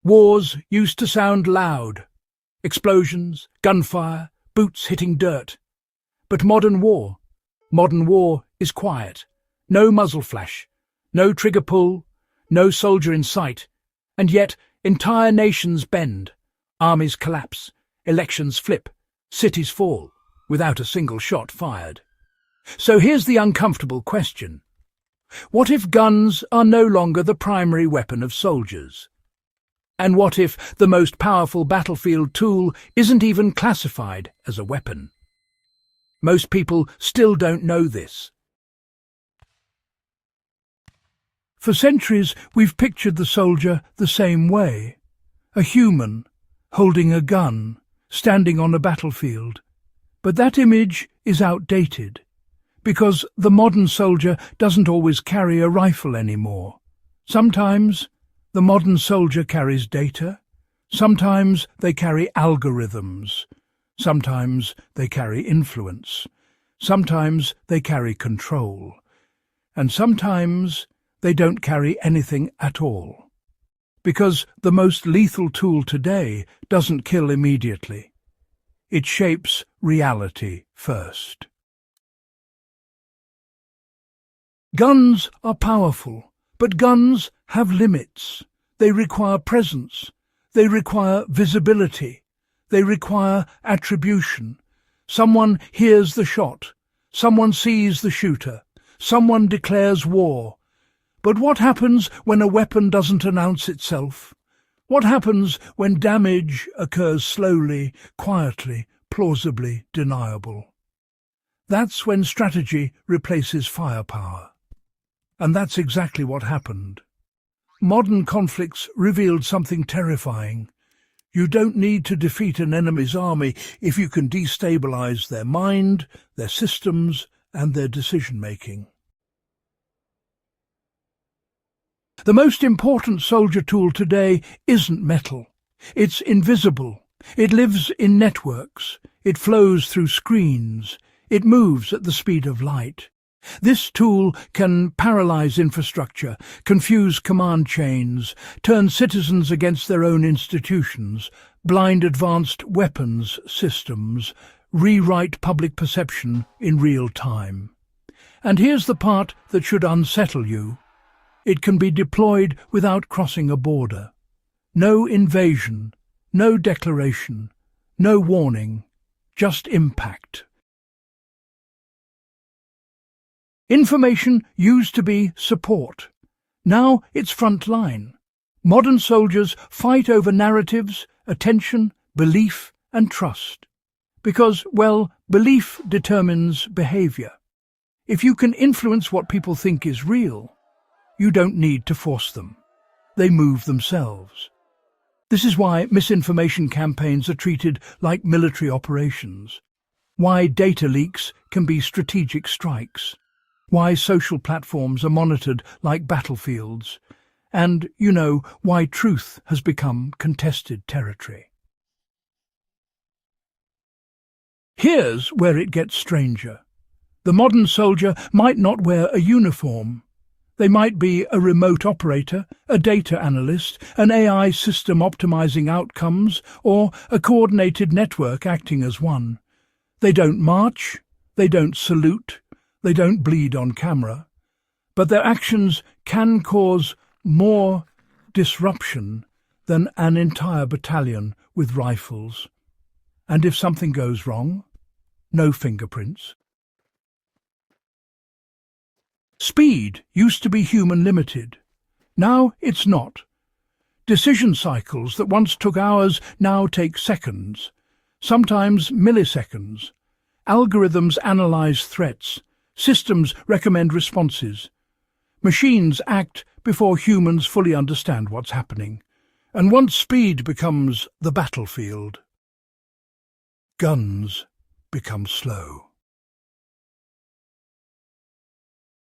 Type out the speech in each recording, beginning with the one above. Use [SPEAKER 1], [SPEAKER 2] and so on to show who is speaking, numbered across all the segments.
[SPEAKER 1] Wars used to sound loud. Explosions, gunfire, boots hitting dirt. But modern war is quiet. No muzzle flash, no trigger pull, no soldier in sight. And yet entire nations bend. Armies collapse, elections flip, cities fall, without a single shot fired. So here's the uncomfortable question. What if guns are no longer the primary weapon of soldiers? And what if the most powerful battlefield tool isn't even classified as a weapon? Most people still don't know this. For centuries, we've pictured the soldier the same way. A human, holding a gun, standing on a battlefield. But that image is outdated, because the modern soldier doesn't always carry a rifle anymore. Sometimes the modern soldier carries data, sometimes they carry algorithms, sometimes they carry influence, sometimes they carry control, and sometimes they don't carry anything at all. Because the most lethal tool today doesn't kill immediately. It shapes reality first. Guns are powerful, but guns have limits. They require presence. They require visibility. They require attribution. Someone hears the shot. Someone sees the shooter. Someone declares war. But what happens when a weapon doesn't announce itself? What happens when damage occurs slowly, quietly, plausibly deniable? That's when strategy replaces firepower. And that's exactly what happened. Modern conflicts revealed something terrifying. You don't need to defeat an enemy's army if you can destabilize their mind, their systems, and their decision-making. The most important soldier tool today isn't metal. It's invisible. It lives in networks. It flows through screens. It moves at the speed of light. This tool can paralyze infrastructure, confuse command chains, turn citizens against their own institutions, blind advanced weapons systems, rewrite public perception in real time. And here's the part that should unsettle you. It can be deployed without crossing a border. No invasion, no declaration, no warning, just impact. Information used to be support. Now it's front line. Modern soldiers fight over narratives, attention, belief and trust. Because, well, belief determines behavior. If you can influence what people think is real, you don't need to force them. They move themselves. This is why misinformation campaigns are treated like military operations. Why data leaks can be strategic strikes. Why social platforms are monitored like battlefields. And, why truth has become contested territory. Here's where it gets stranger. The modern soldier might not wear a uniform. They might be a remote operator, a data analyst, an AI system optimizing outcomes, or a coordinated network acting as one. They don't march, they don't salute, they don't bleed on camera, but their actions can cause more disruption than an entire battalion with rifles. And if something goes wrong, no fingerprints. Speed used to be human-limited. Now it's not. Decision cycles that once took hours now take seconds, sometimes milliseconds. Algorithms analyze threats. Systems recommend responses. Machines act before humans fully understand what's happening. And once speed becomes the battlefield, guns become slow.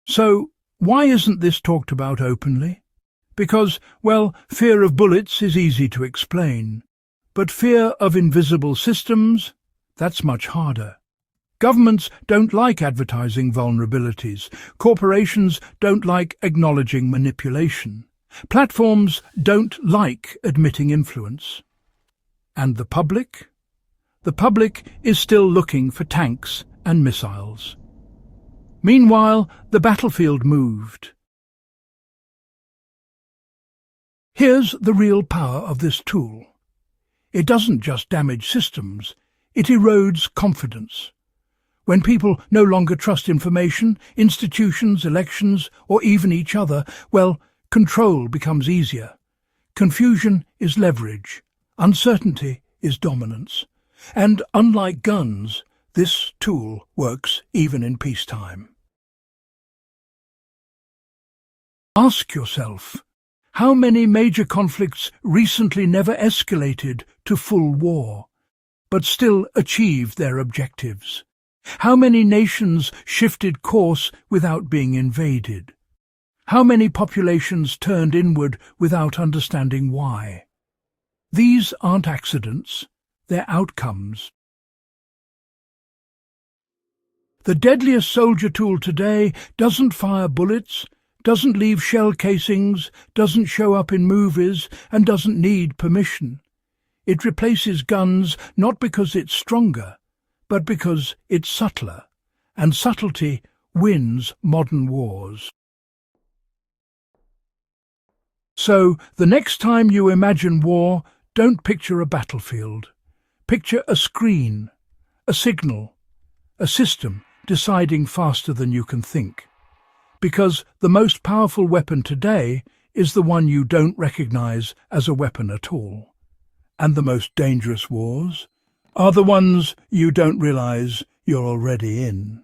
[SPEAKER 1] So, why isn't this talked about openly? Because, well, fear of bullets is easy to explain. But fear of invisible systems, that's much harder. Governments don't like advertising vulnerabilities. Corporations don't like acknowledging manipulation. Platforms don't like admitting influence. And the public? The public is still looking for tanks and missiles. Meanwhile, the battlefield moved. Here's the real power of this tool. It doesn't just damage systems, it erodes confidence. When people no longer trust information, institutions, elections, or even each other, well, control becomes easier. Confusion is leverage. Uncertainty is dominance. And unlike guns, this tool works even in peacetime. Ask yourself, how many major conflicts recently never escalated to full war, but still achieved their objectives? How many nations shifted course without being invaded? How many populations turned inward without understanding why? These aren't accidents, they're outcomes. The deadliest soldier tool today doesn't fire bullets, doesn't leave shell casings, doesn't show up in movies, and doesn't need permission. It replaces guns not because it's stronger, but because it's subtler, and subtlety wins modern wars. So, the next time you imagine war, don't picture a battlefield. Picture a screen, a signal, a system deciding faster than you can think. Because the most powerful weapon today is the one you don't recognize as a weapon at all. And the most dangerous wars are the ones you don't realize you're already in.